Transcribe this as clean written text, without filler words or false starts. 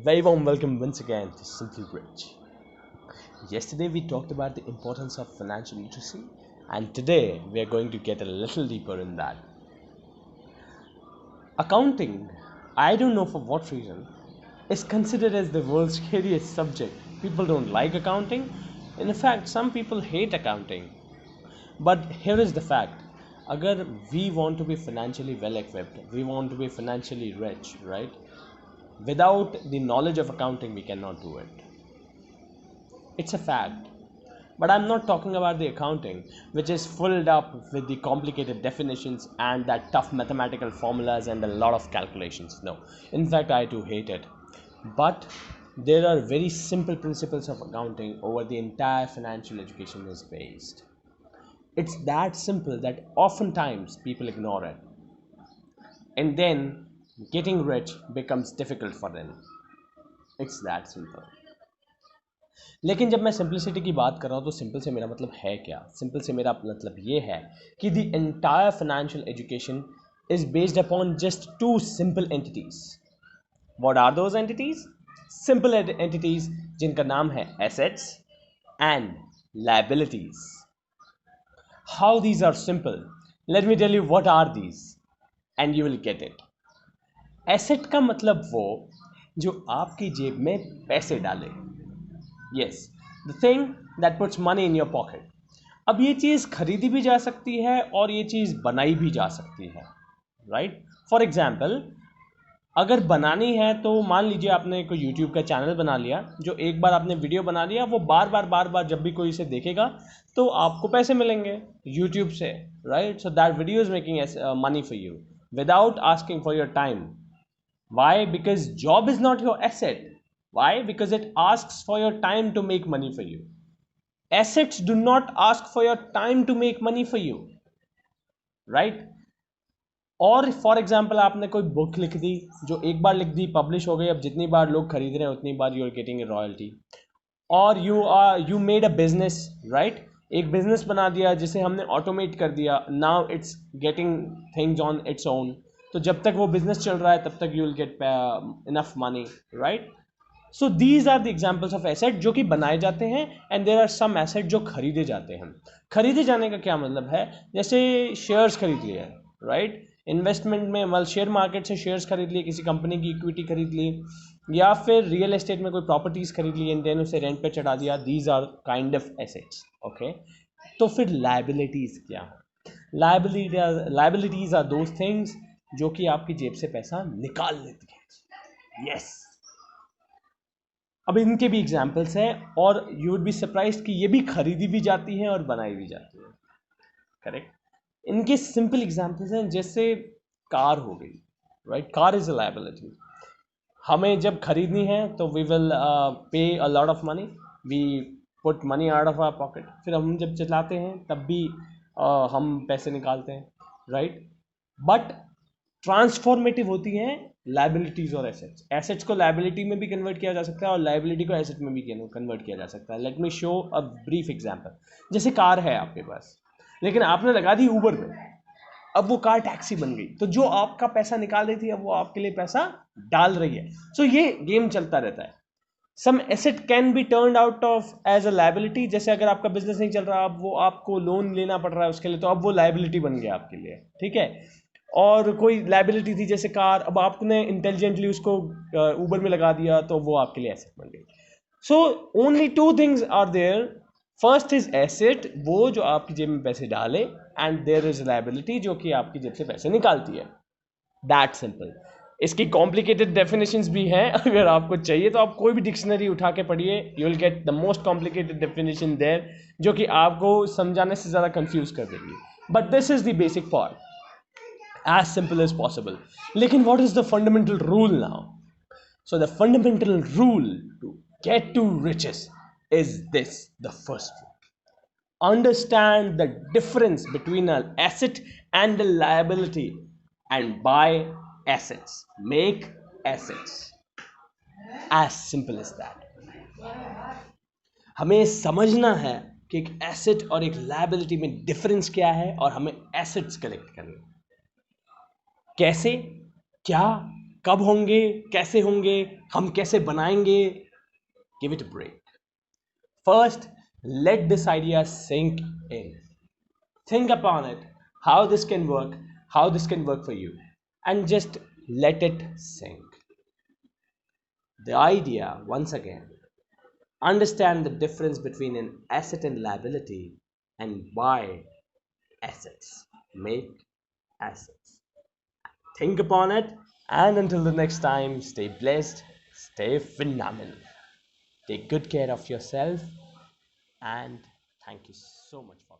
Very warm welcome once again to Simply Rich. Yesterday we talked about the importance of financial literacy, and today we are going to get a little deeper in that. Accounting, I don't know for what reason, is considered as the world's scariest subject. People don't like accounting. In fact, some people hate accounting. But here is the fact. अगर we want to be financially well equipped, we want to be financially rich, right? Without the knowledge of accounting, we cannot do it. It's a fact. But I'm not talking about the accounting, which is filled up with the complicated definitions and that tough mathematical formulas and a lot of calculations. No. In fact, I too hate it. But there are very simple principles of accounting over the entire financial education is based. It's that simple that oftentimes people ignore it. And then getting rich becomes difficult for them. It's that simple. लेकिन जब मैं simplicity की बात कर रहा हूँ तो simple से मेरा मतलब है क्या? सिंपल से मेरा मतलब ये है कि the entire financial education is based upon just two simple entities. What are those entities? Simple entities जिनका नाम है assets and liabilities. How these are simple? Let me tell you what are these and you will get it. Asset का मतलब वो जो आपकी जेब में पैसे डाले. Yes, the thing that puts money in your pocket. अब ये चीज़ खरीदी भी जा सकती है और ये चीज़ बनाई भी जा सकती है, राइट? फॉर एग्जाम्पल, अगर बनानी है तो मान लीजिए आपने कोई यूट्यूब का चैनल बना लिया, जो एक बार आपने वीडियो बना लिया, वो बार बार जब भी कोई इसे देखेगा तो आपको पैसे मिलेंगे यूट्यूब से, right? So that video is making money for you without asking for your time. Why? Because job is not your asset. Why? Because it asks for your time to make money for you. Assets do not ask for your time to make money for you. Right? और for example आपने कोई book लिख दी, जो एक बार लिख दी, publish हो गई, अब जितनी बार लोग खरीद रहे हैं उतनी बार you are getting a royalty. और you made a business, right? एक बिजनेस बना दिया जिसे हमने ऑटोमेट कर दिया. Now it's getting things on its own. तो जब तक वो बिजनेस चल रहा है तब तक you will get enough money, right? So these are the examples of asset जो कि बनाए जाते हैं, and there are some asset जो खरीदे जाते हैं. खरीदे जाने का क्या मतलब है? जैसे शेयर्स खरीद लिए, राइट? इन्वेस्टमेंट में मतलब शेयर मार्केट से शेयर्स खरीद लिए, किसी कंपनी की इक्विटी खरीद ली, या फिर रियल एस्टेट में कोई प्रॉपर्टीज खरीद ली एंड देन उसे रेंट पे चढ़ा दिया. These are kind of assets. Okay, तो फिर लायबिलिटीज क्या है? लायबिलिटीज आर दोज थिंग्स जो कि आपकी जेब से पैसा निकाल लेती है. यस. अब इनके भी एग्जाम्पल्स हैं और यू वुड बी सरप्राइज्ड कि ये भी खरीदी भी जाती हैं और बनाई भी जाती है. करेक्ट. इनके सिंपल एग्जाम्पल्स हैं, जैसे कार हो गई, right? Car is a liability. हमें जब खरीदनी है तो we will pay a lot of money, we put money out of our pocket. फिर हम जब चलाते हैं तब भी हम पैसे निकालते हैं, राइट? बट ट्रांसफॉर्मेटिव होती हैं लायबिलिटीज और एसेट्स. एसेट्स को लायबिलिटी में भी कन्वर्ट किया जा सकता है और लायबिलिटी को एसेट में भी कन्वर्ट किया जा सकता है. Let me show a brief example. जैसे कार है आपके पास, लेकिन आपने लगा दी ऊबर में. अब वो कार टैक्सी बन गई, तो जो आपका पैसा निकाल रही थी अब वो आपके लिए पैसा डाल रही है. सो ये गेम चलता रहता है. Some asset can be turn out of as a liability. जैसे अगर आपका बिजनेस नहीं चल रहा, अब वो आपको लोन लेना पड़ रहा है उसके लिए, तो अब वो लायबिलिटी बन गया आपके लिए, ठीक है? और कोई लायबिलिटी थी जैसे कार, अब आपने इंटेलिजेंटली उसको ऊबर में लगा दिया तो वो आपके लिए एसेट बन गई. So only two things are there. First is asset, वो जो आपकी जेब में पैसे डाले, एंड देयर इज लायबिलिटी जो कि आपकी जेब से पैसे निकालती है. That simple. इसकी कॉम्प्लिकेटेड डेफिनेशंस भी हैं. अगर आपको चाहिए तो आप कोई भी डिक्शनरी उठा के पढ़िए, you will get the most complicated definition there, जो कि आपको समझाने से ज़्यादा कंफ्यूज कर देगी. But this is the basic part, as simple as possible. Lekin what is the fundamental rule now? So the fundamental rule to get to riches is this. The first rule: understand the difference between an asset and a liability and buy assets, make assets. As simple as that. हमें समझना है कि एक asset और एक liability में difference क्या है और हमें एसेट्स कलेक्ट करने. कैसे, क्या, कब होंगे, कैसे होंगे, हम कैसे बनाएंगे? Give it a break. First, let this idea sink in. Think upon it, how this can work for you, and just let it sink. The idea, once again, understand the difference between an asset and liability and why assets make assets. Think upon it, and until the next time, stay blessed, stay phenomenal. Take good care of yourself, and thank you so much for